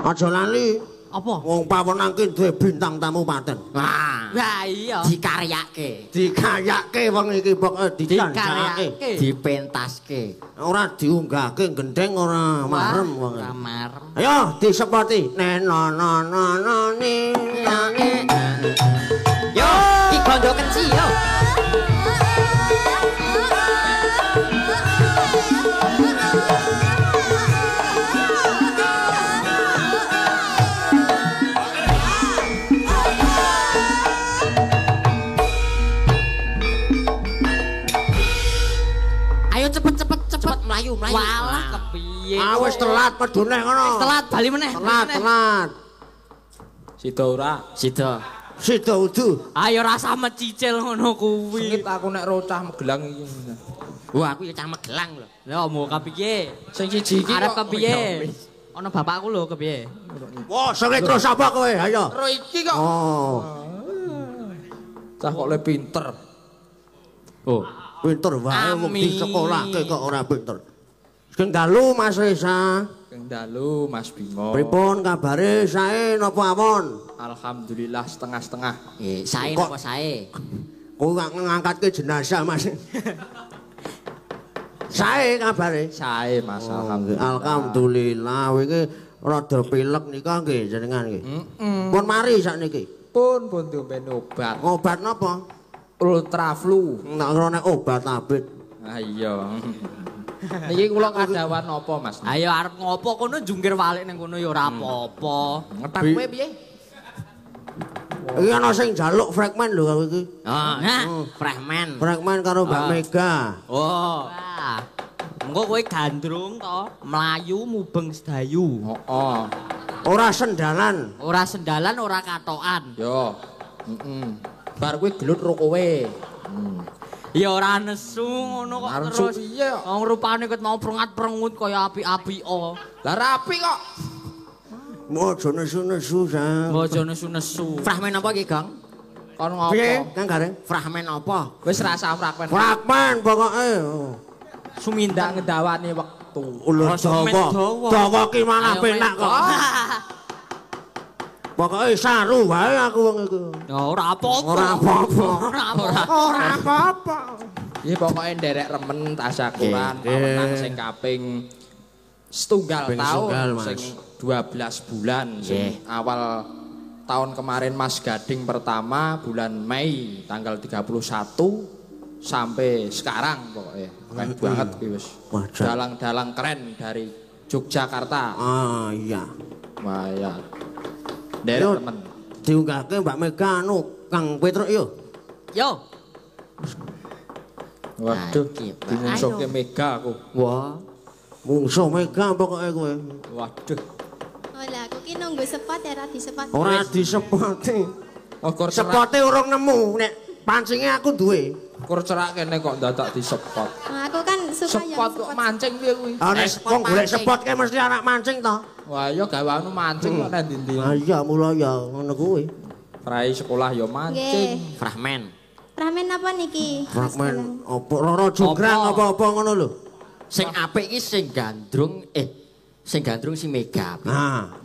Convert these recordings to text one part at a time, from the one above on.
Aja lali. Apa? Wong Pawenang ki duwe bintang tamu paten. Wah. Lah iya. Dikaryake. Dikaryake wong iki pokoke dijanjakake. Dipentaske. Ora diunggahke gendeng ora marem wong. Ora marem. Ayo disepoti. Nenononononi. Yo, ki kondo kenci yo. Cepet melayu. Walah kepiye. Ah wis telat medune ngono. Telat bali meneh. Telat. Sida ora? Sida udu. Ayo rasa mecicil ngono kuwi. Sengit aku nek rocah Magelang iki. Wah, aku ya cah Magelang lho. Lah mau kepiye? Sing siji iki arep kepiye? Ana bapakku lho kepiye? Wah, sengit terus apa kowe? Ayo. Karo iki kok. Oh. Cah kok le pinter. Oh. Pinter wae wong di sekolahke kok ora pinter. Sing dalu Mas Resa. Kang dalu Mas Bimo. Pripun kabare sae napa awon? Alhamdulillah setengah-setengah. Sae napa sae? Kowe ngangkatke jenazah Mas. Sae kabare? Sae Mas, alhamdulillah. Alhamdulillah iki rada pilek nika nggih jenengan nggih. Pun mari sakniki. Pun diombeni obat. Obat napa? Ultra flu. Nek ora obat abit. Ah iya. Niki kula kadawan napa Mas? Ayo arep ngopo kono jungkir walik ning kono ya ora apa-apa. Ngetak kowe piye? Iki ana sing njaluk fragmen lho kowe iki. Oh, fragmen. Fragmen karo Mbak Mega. Oh. Wah. Engko kowe gandrung to, mlayu mubeng sedayu. Heeh. Ora sendalan. Ora sendalan, ora katokan. Yo. Bar kuwi gelut ro kowe. Ya ora nesu ngono kok Arep terus. piye kok? Wong rupane ket mau prengat-prengut kaya apik-apika. Lah rapi kok. Aja nesu-nesu sa. Aja nesu-nesu. Fragmen apa iki, Gong? Kon ngopo? Piye, Kang Gareng? Fragmen apa? Wis rasa fragmen. Fragmen pokoke. Sumindak ngedawani wektu. Ulur Jawa. Jawa ki malah penak kok. Pokoke saru wae aku wong iku. Ya ora apa-apa. Ora apa-apa. Ora apa-apa. Iki pokoke nderek remen tasyakuran pawenang sing kaping setunggal tahun sing 12 bulan sing awal tahun kemarin Mas Gading pertama bulan Mei tanggal 31 sampai sekarang pokoknya keren banget kuwi wis. Dalang-dalang keren dari Yogyakarta. Ah iya. Wah ya. Derek temen. Diunggahke Mbak Mega anu Kang Petruk yo. Yo. Waduh, dimungsuhke Mega aku. Wah. Mungsuh Mega pokoke kowe. Waduh. Oh lah, aku ki nunggu sepot ya ora disepot. Ora disepoti. Kur Sepote urung nemu nek pancinge aku duwe. Kur cerak kene kok dadak disepot. Nah, aku kan suka yang Sepot kok mancing piye kuwi? Ah nek wong golek sepot ke mesti anak mancing to. Wah, iya gaweanmu mancing kok nek ndi-ndi. Ah iya mula ya ngono kuwi. Rai sekolah ya mancing. Nggih. Fragmen. Ramen apa niki? Fragmen apa Roro Jonggrang apa-apa ngono lho. Sing apik iki sing gandrung sing gandrung si Mega. Nah.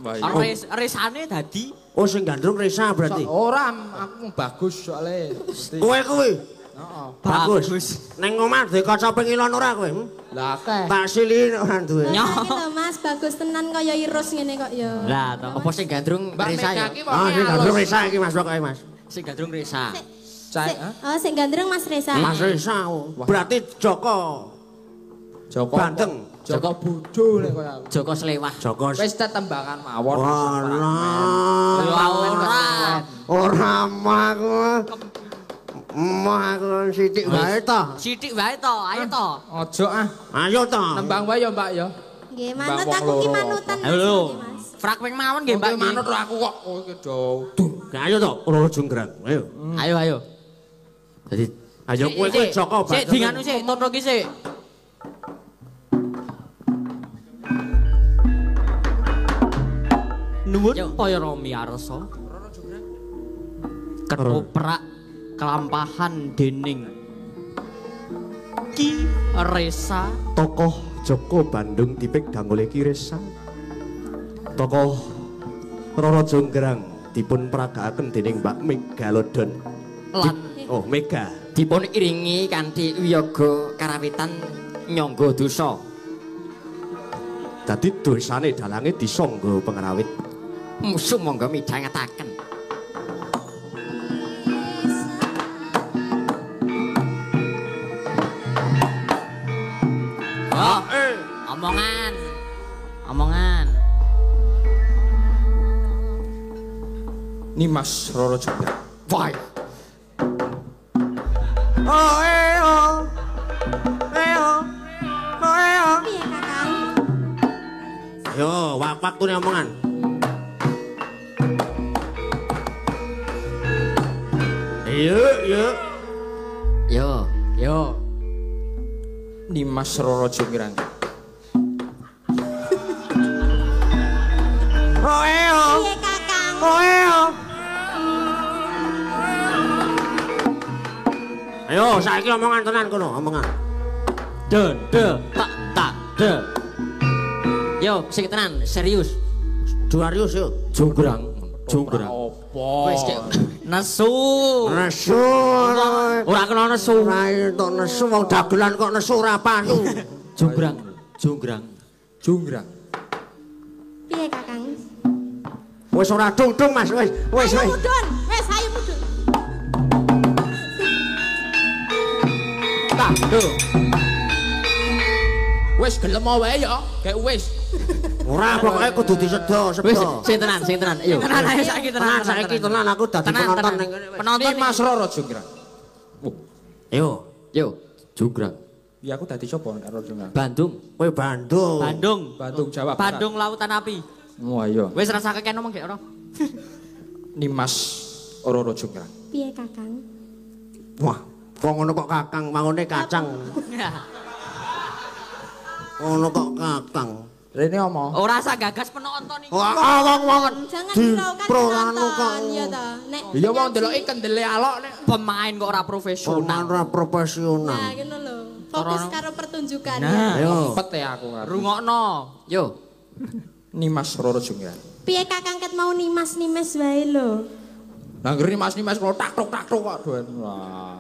Resane dadi Oh sing gandrung Resa berarti. Ora, aku bagus soalnya. Kowe kuwi. Heeh. Bagus. Neng omah duwe kaca pengilon ora kowe? Lah akeh. Tak sili ora duwe. Iki lho Mas, bagus tenan kaya irus ngene kok ya. Lah to. Apa sing gandrung Mbak Resa Mega ya? iki Ah sing gandrung Resa iki Mas pokoke Mas. Sing gandrung Resa. Oh, sing gandreng Mas Resa. Mas Resa. Berarti Joko. Joko Bandeng. Joko Bodo nek koyo aku. Joko Slewah. Joko. Wis tetembangan mawon. Ora mah aku sithik wae to. Sithik wae to, ayo to. Ojo ah. Ayo to. Nembang wae ya, Mbak ya. Nggih, manut aku ki manutan. Halo. Mas. Fragmen mawon nggih, Mbak. Manut aku kok. Oh iki duh. Ayo to, Roro Jonggrang. Ayo. Ayo. Dadi Ayo kowe Joko Sik dinganu sik, tono ki sik. Nuwun para miyarsa. Ketoprak kelampahan dening Ki Resa, tokoh Joko Bandung dipik dang oleh Ki Resa. Tokoh Rara Jonggrang dipun pragakaken dening Mbak Megalodon. Lan Mega dipun iringi kanthi wiyaga karawitan nyangga dosa. Dadi dosane dalange disangga pengrawit. Musuh monggo midhangetaken. Oh, omongan. Nimas Rara Jonggrang. Wah. Piye Kakang? Yo, waktune omongan. Yo. Nimas Rara Jonggrang. Piye Kakang? Ayo, saiki omongan tenan kono, omongan. Tak. Yo, sing tenan, serius. Juarius yo. Jonggrang. Apa? Wis kek nesu. Ora kena nesu. Ora entuk nesu wong dagelan kok nesu ora pasu. Jonggrang. Piye Kakang? Wis ora dung-dung Mas, wis. Ayo mudhun. Ayo mudhun. Tak, wis gelem wae ya, kayak wis. Ora pokoke kudu disedo, Wis, sedo. sing tenan. Ayo. Tenan ayo saiki tenan. Saiki tenan aku dadi penonton ning kene. Penonton Nimas Rara Jonggrang. Yo, Jonggrang. Ya aku dadi sapa karo Jonggrang? Bandung. kowe Bandung. Bandung Jawa Barat. Bandung Lautan Api. Wah iya. Wis rasa keken ngomong gek ora. Nimas Rara Jonggrang. Piye Kakang? Wah, kok ngono kok Kakang, mangone kacang. Ngono kok Kakang. Rene omong. Ora usah gagas penonton iki. Wah, wong Jangan di hiraukan prolanu kok. penonton ya ta. Nek Iya wong deloki kendele alok nek. Pemain kok ora profesional. Ora profesional. Nah, ngono lho. Fokus karo pertunjukan. Nah. Ayo. Pet ya aku karo. Rungokno. Yo. Nimas Rara Jonggrang. Piye Kakang ket mau nimas-nimes wae lho. Lah ngeri Nimas kok tak tok kok doen. Wah.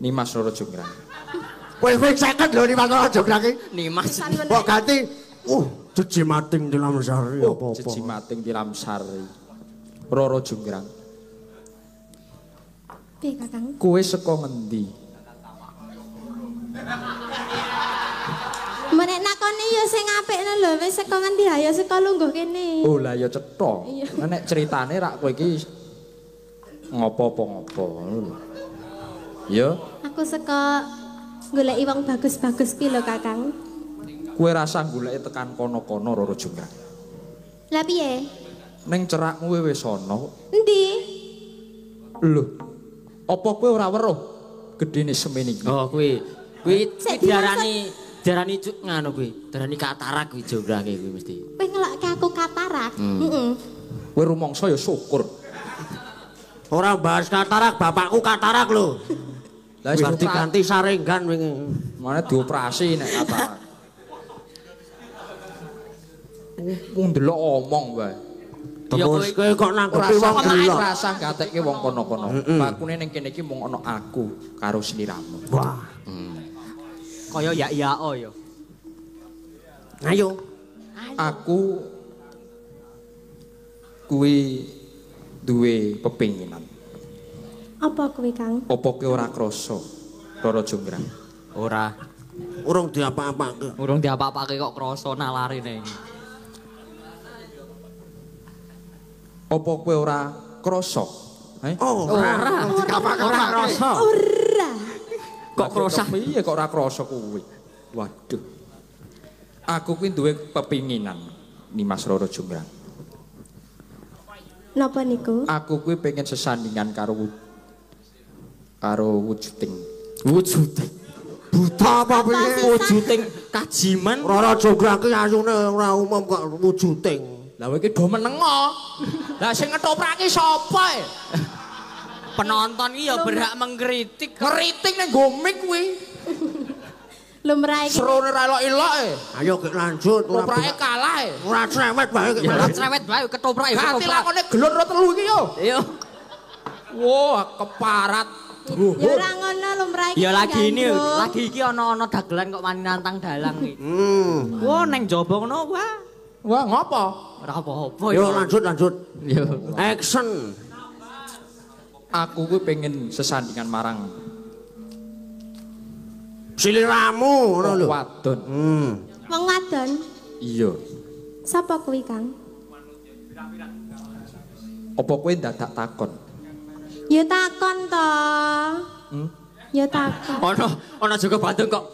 Nimas Rara Jonggrang. Kowe 50 lho Nimas Rara Jonggrang iki. Nimas. Kok ganti jeji mating dalam sari apa-apa. Jeji mating tilam sari. Rara Jonggrang. Piye Kakang? Kowe saka ngendi? Menek nakoni ya sing apikne lho, wis saka ngendi ayo saka lungguh kene. Oh lah ya cetha. Iya. Nek ceritane rak kowe iki ngopo-ngopo ngono lho. Ya, Aku saka goleki wong bagus-bagus ki lho Kakang. kowe rasa goleki tekan kono-kono Rara Jonggrang. Lah piye? Ning cerakmu wis ana. Endi? Lho. Apa kowe ora weruh gedene semene iki? Oh, kuwi diarani nganu kuwi. Diarani katarak kuwi Jonggrang kuwi mesti. Kowe ngelokke aku katarak. Heeh. Kowe rumangsa ya syukur. Ora bahas katarak, bapakku katarak lho. Lah Wis diganti saringgan wingi. Mane dioperasi nek katarak. Wong delok omong wae. Terus kowe kok nanggepi wong gila. Rasa gatekke wong kono-kono. Bakune ning kene iki mung ana aku karo sliramu. Wah, Kaya ya oh ya. ayo. Aku kuwi duwe pepinginan. Apa kuwi, Kang? Apa kowe ora krasa Rara Jonggrang? Ora. Urung diapa-apake. Urung diapa-apake kok krasa nalarine iki. Apa kowe ora krasa? Ora krasa. Ora. Kok krasa piye kok ora krasa kuwi? Waduh. Aku kuwi duwe pepinginan Nimas Rara Jonggrang. Napa niku? Aku kuwi pengen sesandingan karo wujuding. Buta apa piye? Wujuding kajiman. Rara Jonggrang ki ayune ora umum kok wujuding. Lah kowe iki do menengo. Lah sing ngetoprake sapa e? Penonton iki ya berhak mengkritik. Ngeriting ning gomik kuwi. Lumrah iki. Serone ra elok-elok e. Ayo gek lanjut. Koprake kalah e. Ora cerewet bae. Ora cerewet bae ketoprak ya. Ganti lakone gelon ro telu iki yo. Iya. Wah, keparat. Ya ora ngono lumrah iki. Ya lagi ini, lagi iki ana dagelan kok wani nantang dalang iki. Wah, neng jaba ngono wah. Wah, ngopo? Ora apa-apa. Yo lanjut. Yo. Action. Aku kuwi pengen sesandingan marang Siliramu ngono lho. wadon. Wong wadon. Iya. Sapa kuwi, Kang? Apa kowe dadak takon? Ya takon to. Ya takon. Ana juga Bandung kok.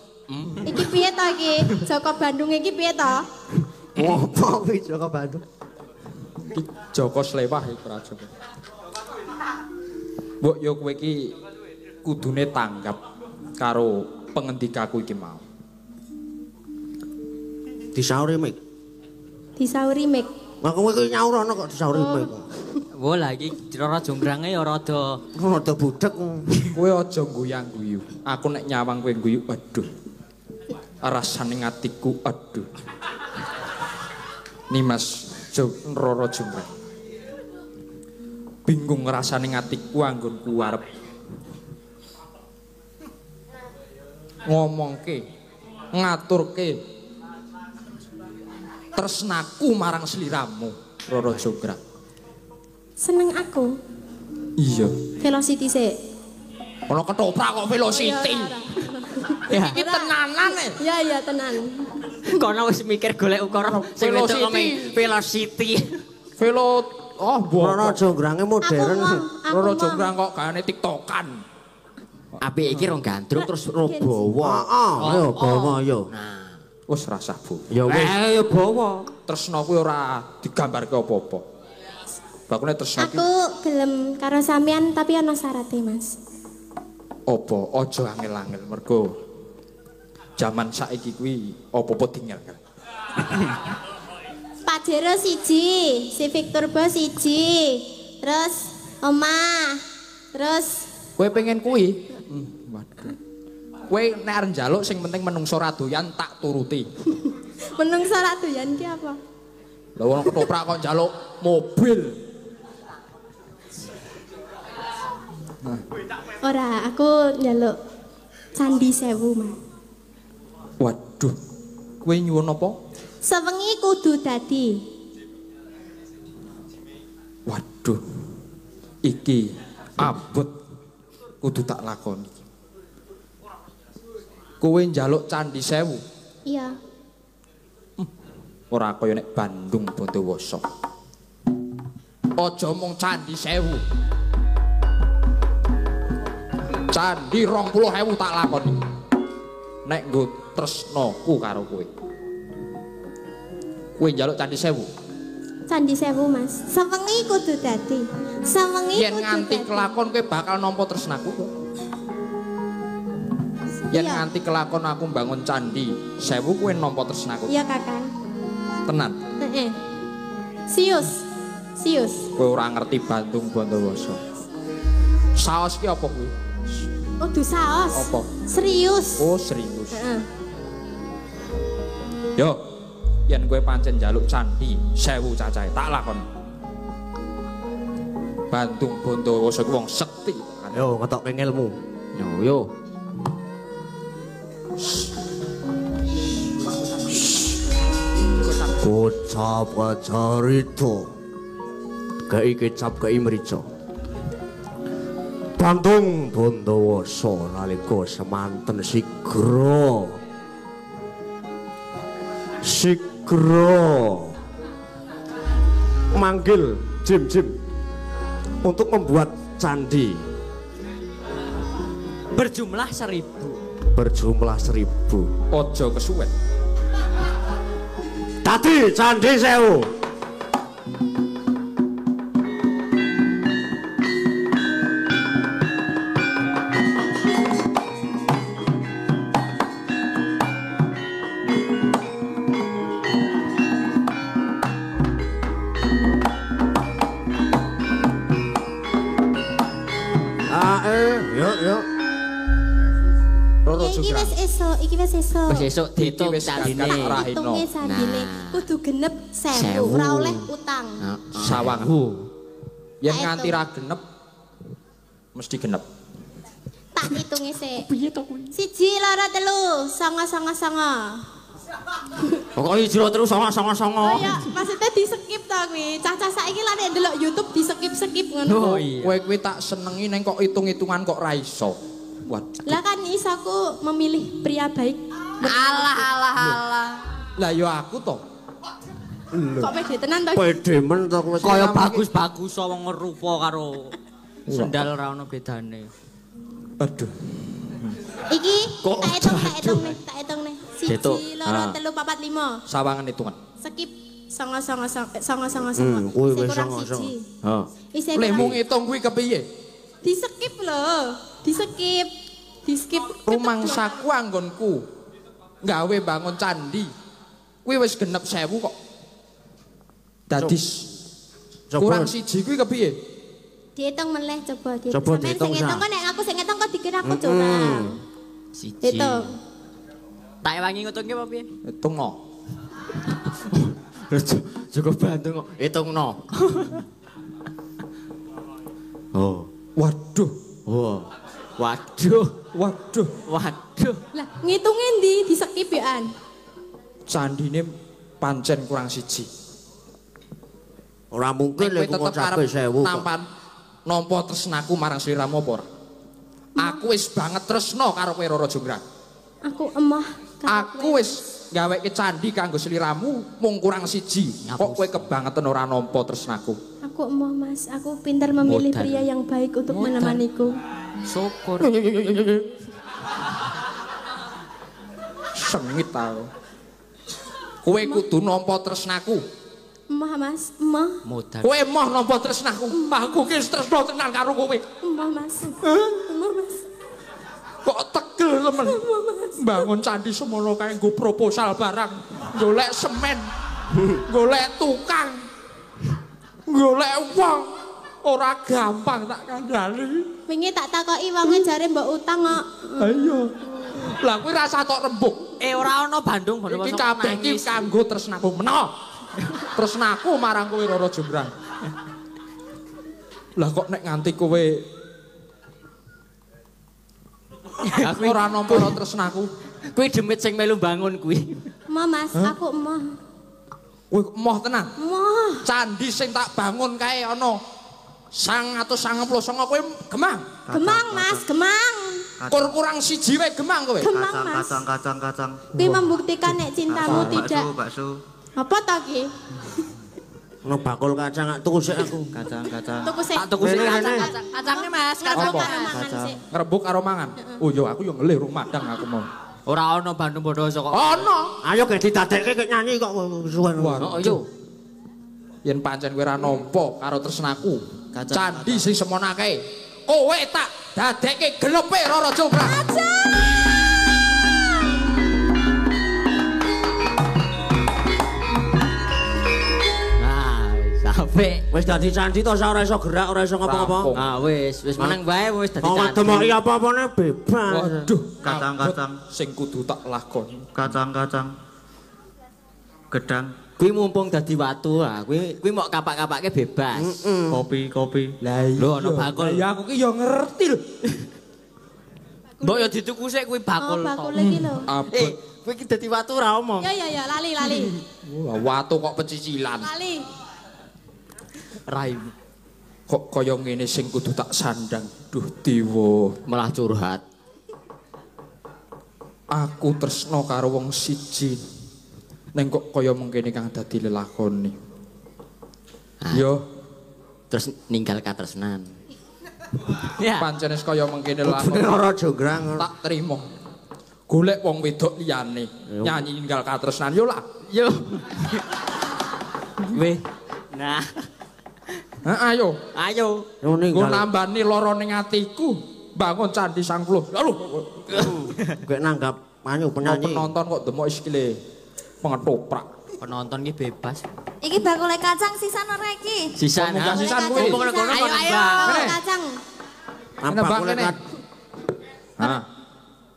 Iki piye to iki? Joko Bandung iki piye to? Apa kuwi Joko Bandung? Iki Joko Slewah iki ora Joko. Mbok yo kowe iki kudune tanggap karo pengendikaku iki mau. Disauri mik. Disauri mik. Lah kowe iki nyaurono kok disauri mik. Wah lah iki Rara Jonggrange ya rada budek. Kowe aja guyang-guyu. Aku nek nyawang kowe guyu, aduh. Rasane atiku, aduh. Nimas Rara Jongrang. Bingung rasane atiku anggonku arep ngomongke, ngaturke tresnaku marang sliramu, Rara Jongrang. Seneng aku. Iya. Velocity sik. Ono ketoprak kok Velocity. ya. Iki tenanan e. Ya tenan. Kono wis mikir golek ukara sing wedok Velocity. Velo Rara Jonggrange modern. Rara Jongrang kok gaane TikTokan. Apik iki rong gandrung terus robawa. Ayo bawa yo. Nah, Wis rasah Bu. Ya wis. Ya bawa. Tresna kuwi ora digambarke apa-apa. Bakune tresna iki Aku gelem karo sampean tapi ana syaratnya, Mas. apa aja angel-angel mergo jaman saiki kuwi apa-apa tinggal kan. Pajero siji, Civic Turbo siji. Terus omah. Terus Kowe pengen kuwi? Waduh. Kowe nek arep njaluk sing penting menungso ra doyan tak turuti. menungso ra doyan ki apa? Lah wong ketoprak kok njaluk mobil. Ora, aku njaluk Candi Sewu, Mas. Waduh. Kowe nyuwun apa? Sewengi kudu dadi. Waduh. Iki abot kudu tak lakoni. Kowe njaluk Candi Sewu. Iya. Ora kaya nek Bandung Bondowoso. Aja mung Candi Sewu. Candi 20.000 tak lakoni. Nek nggo tresnaku karo kowe. Kowe njaluk Candi Sewu. Candi Sewu, Mas. Sewengi kudu dadi. Sewengi Yen kudu nganti dadi. kelakon kowe bakal nampa tresnaku kok. Yen Iya. nganti kelakon aku mbangun Candi Sewu kowe nampa tresnaku. Iya, Kakang. Tenan. Heeh. Sius. Kowe ora ngerti Bandung Bondowoso. Saos ki apa kuwi? Kudu saos. Apa? Serius. Oh, serius. Heeh. Yo, yen kowe pancen njaluk Candi Sewu cacahe, tak lakon. Bandung Bondowoso ku wong sekti. Yo ngetok ilmu. yo. Kocap kacarito. Kei kecap kei merica. Bandung Bondowoso nalika semanten sigra manggil Jim untuk membuat candi Berjumlah 1.000. berjumlah 1.000. Aja kesuwen. Dadi Candi Sewu. Roro iki wis esuk, iki wis esuk. Wis esuk diitung candine. Hitunge sandine kudu genep 1000, ora oleh utang. Sawang. Yen nganti ra genep mesti genep. Tak hitunge sik. Piye to kuwi? 1, 2, 3, 9. Pokoke jero terus songo-songo. Oh ya, maksudnya di skip to kuwi. Cah-cah saiki lah nek ndelok YouTube di skip ngono. Kowe kuwi tak senengi neng kok hitung-hitungan kok ra iso. Waduh. Lah kan iso aku memilih pria baik. Alah. Lah yo aku to. Kok pede tenan to? Pede men to kowe. Kaya bagus-bagus wong rupa karo sendal ra ono bedane. Aduh. Iki tak hitung nih. 1, 2, 3, 4, 5. Sawangan hitungan. Skip songo. Kuwi wis songo. Heeh. Lek mung ngitung kuwi kepiye? Di skip lho. Di skip. Rumangsaku anggonku gawe bangun candi. Kuwi wis genep 1000 kok. Dadi kurang siji kuwi kepiye? Dihitung meneh coba dihitung. Coba dihitung. Sing ngitung kok nek aku sing ngitung kok dikira aku curang. Siji. Hitung. Tak wangi ngutungke apa piye? Hitungno. Cukup bantu kok hitungno. Oh. Waduh. Waduh. Lah ngitunge ndi di skip ya an? Candine pancen kurang siji. Ora mungkin lek kok cabe 1000. Nampan nampa tresnaku marang sliramu apa ora? Aku wis banget tresno karo kowe Rara Jonggrang. Aku emah. Aku wis gaweke candi kanggo sliramu mung kurang siji. Kok kowe kebangetan ora nampa tresnaku? Aku emah Mas, aku pintar memilih pria yang baik untuk menemaniku. Syukur. Sengit aku. Kowe kudu nampa tresnaku. Emah Mas, emah. Modal. Kowe emoh nampa tresnaku. Aku ki tresno tenan karo kowe. Emah Mas. Emah Mas. Kok tegel temen. Bangun candi semono kae nggo proposal barang. Golek semen. Golek tukang. Golek wong. Ora gampang tak kandhani. Wingi tak takoki wonge jare mbok utang kok. Ayo. Lah kuwi rasa tok rembug. Ora ono Bandung Iki kabeh iki kanggo tresnaku menawa. Tresnaku marang kowe Rara Jonggrang. Lah kok nek nganti kowe aku ora nampa tresnaku. Kuwi demit sing melu bangun kuwi. Emah Mas, aku emah. Kowe emoh tenan. Emah. Candi sing tak bangun kae ana 999 kowe gemang. Gemang Mas, gemang. Kurang siji wae gemang kowe. Gemang Mas. Kacang. Kuwi membuktikan nek cintamu tidak. Bakso. Apa to ki? Ono bakul kacang tuku sik aku. Tuku sik. Tak tuku sik kacang. Kacangnya Mas, Ngrebuk kacang. karo mangan sik. Ngerebuk karo mangan. Oh yo aku yo ngelih rung madang aku mau. Ora ono Bandung Bondowoso kok. Ono. Ayo ge didadekke kek nyanyi kok suwen. Oh yo. Yen pancen kowe ora nampa karo tresnaku. Candi sing semono kae. Kowe tak dadekke gelepe Rara Jonggrang. Sampai Wis dadi candi to ora iso gerak, ora iso ngapa-ngapa. ah wis menang bae wis dadi Wong candi. demoki apa-apane bebas. Waduh, Kacang-kacang. sing kudu tak lakoni. Kacang-kacang. Gedang. Kuwi mumpung dadi watu ah, kuwi mok kapak-kapake bebas. Kopi. Lah iya. Lho, ono bakul. Ya aku ki yo ngerti lho. Mbok yo dituku sik kuwi bakul Oh, to. bakul iki lho. Abot. Kuwi ki dadi watu ora omong. Ya, lali. Wah, watu kok pecicilan. Lali. Rai. Kok kaya ngene sing kudu tak sandang. Duh dewa. Malah curhat. Aku tresno karo wong siji. Neng kok kaya mengkene kang dadi lelakone. Yo, Terus ninggal katresnan. Ya. pancen wis kaya mengkene lelakone. Rara Jonggrang. Tak trimo. Golek wong wedok liyane nyanyi ninggal katresnan yo lah. Yo. Weh. Nah, Ayo. Yo Nggo ninggal. nambani lara ning atiku. Bangun candi Sang Pluh. Lho. Kayak nanggap penyanyi. Penonton kok demok sikile pengetoprak. Penonton ki bebas. Iki bakule kacang sisan ora iki? sisan Ngomong ah. sisan kuwi. Ayo. Bakul kacang. Apa Bang, kulit kene. Ha.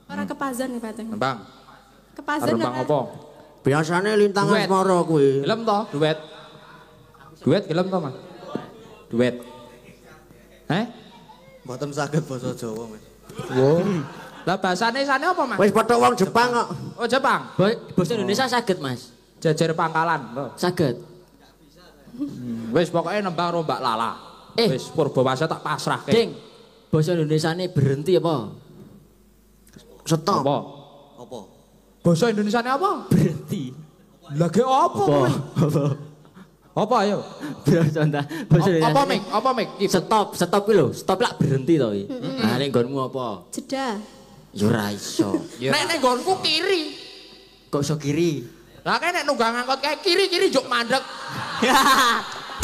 Ora kepazan ya, Pateng. Nembang. Kepazan Nembang apa? Biasane lintang asmara kuwi. Gelem to, duet. Duet gelem to, Mas? Duet. Mboten saged basa Jawa, Mas. Wo. Lah bahasane sane apa, Mas? Wis padha wong Jepang kok. Oh, Jepang. Basa Indonesia saged, Mas. Jajar pangkalan. Saged. Wis pokoke nembang rombak lala. Wis Purbawasa tak pasrahke. Ding. Basa Indonesiane berhenti apa? Stop. Apa? Apa? Basa Indonesiane apa? Berhenti. Lagi apa? Apa ayo? Contoh. Basa Apa Indonesia. mik? Apa mik? Stop iki lho. Stop lak berhenti to iki. Nah, ning nggonmu apa? Jeda. Ya ora iso. Nek ning nggonku kiri. Kok iso kiri? Lah kene nunggang angkot kayak kiri-kiri juk mandek.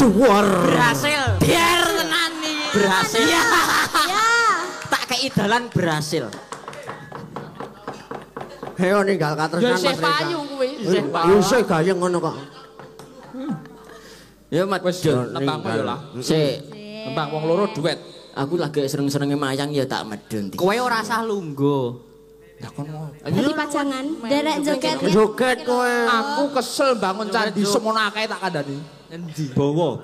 Duar. Berhasil. Biar tenan iki. Berhasil. Ya. Tak kei dalan berhasil. Heo ninggal katresnan Ya Mas isih Reza. payu kuwi. Ya isih gayeng ngono kok. Ya Mat, Wis nembangmu ya lah. Sik. Nembang wong loro duet. Aku lagi seneng-senenge mayang ya tak medun. Kowe ora usah lungguh. Ya kon mau. Jadi pajangan, derek joget. Joget kowe. Aku kesel bangun candi semono akeh tak kandhani. Bawa.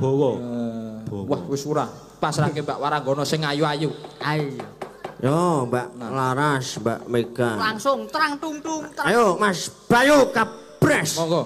Wah wis ora. Pasrahke Mbak Waranggono sing ayu-ayu. Ayo. Yo, Mbak Laras, Mbak Mega. Langsung terang tung tung. Ayo Mas Bayu Kapres. Monggo.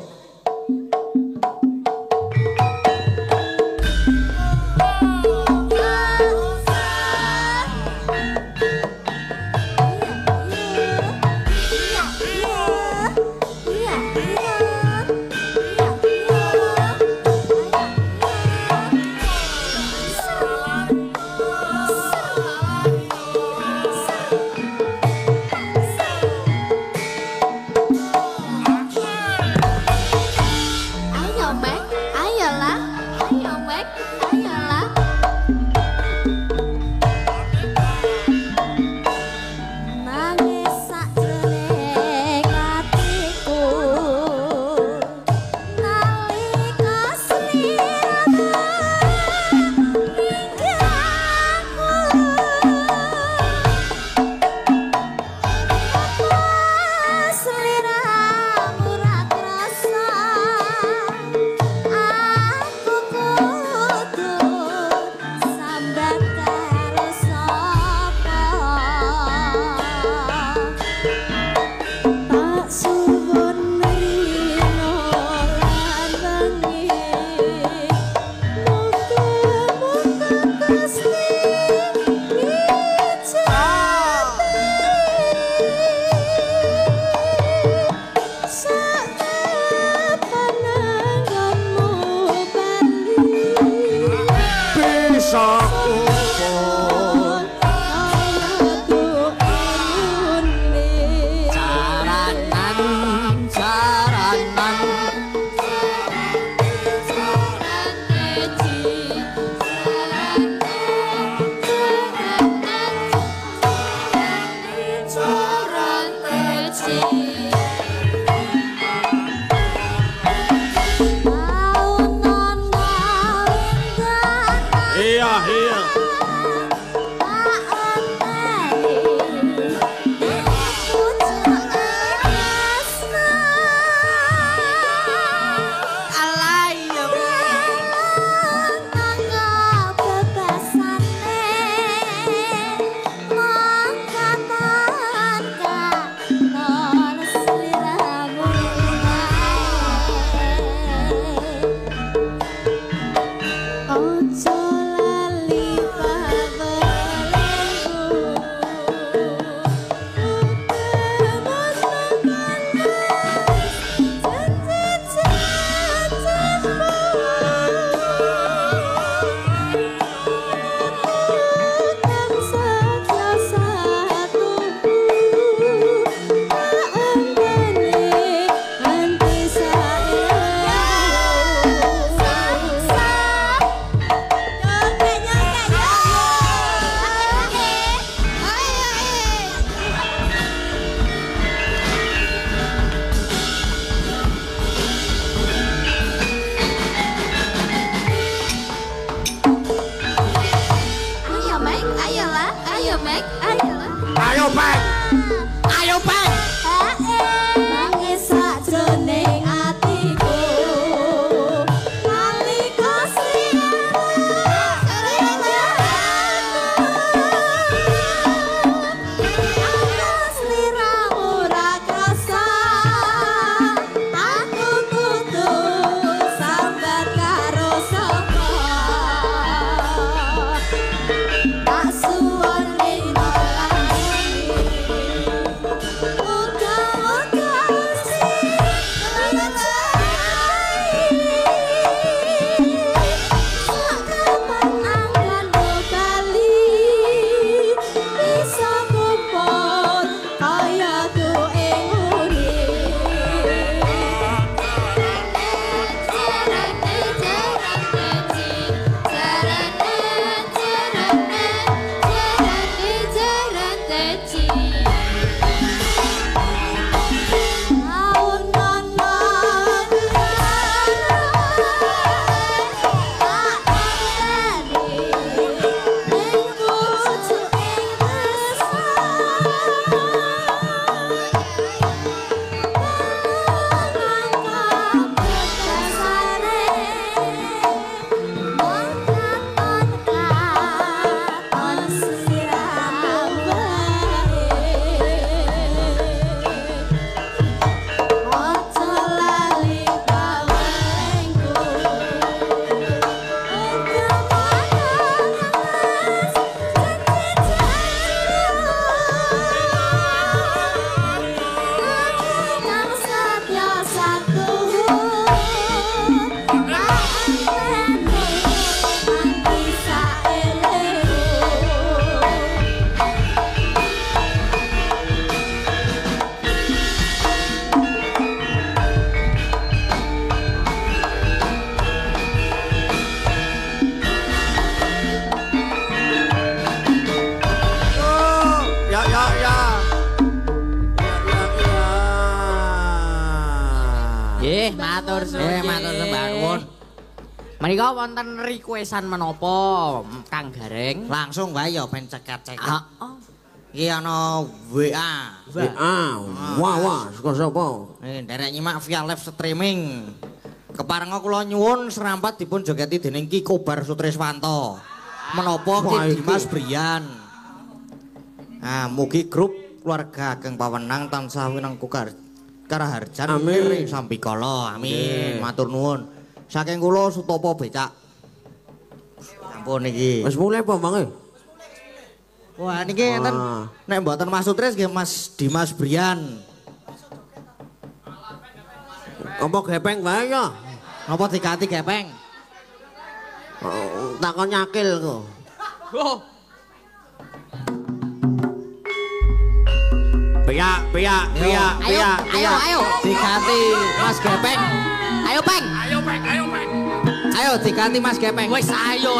Ayo, Mek. Ayolah. Ayo Pak. Ayo Nggih, matur suwun. Matur sembah nuwun. Menika wonten requestan menapa, Kang Gareng? Langsung wae ya ben ceket-ceket. Heeh. Iki ana WA. Wah, saka sapa? Nderek nyimak via live streaming. Keparenga kula nyuwun serampat dipun jogeti dening Ki Kobar Sutriswanto. Menapa Ki Dimas Brian. Mugi grup keluarga ageng pawenang tansah winengku karaharjan miring sambikala. Amin. Matur nuwun. Saking kula Sutopo Becak. Sampun iki. Wis mulai apa, Bang? Wah niki enten nek mboten Mas Sutris nggih Mas Dimas Brian. Apa gepeng wae ya? Napa dikati gepeng? Takon nyakil kok. Oh. Ayo. Dikati Mas Gepeng. Ayo, Peng. Ayo dikati Mas Gepeng. Wis ayo.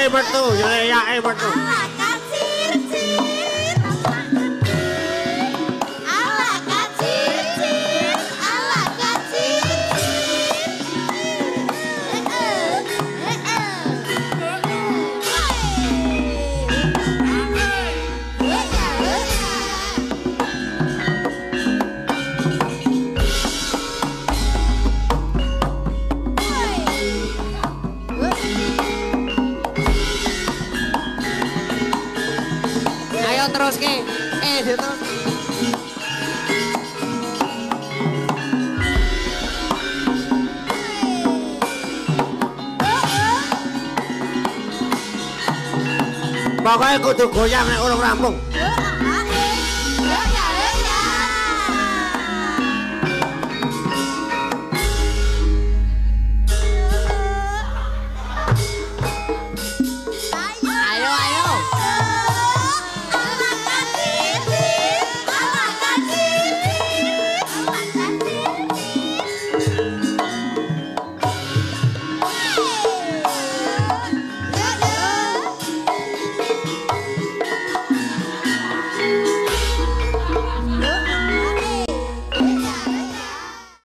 Betul. Terus ke, terus. Pokoknya kudu goyang nek urung rampung.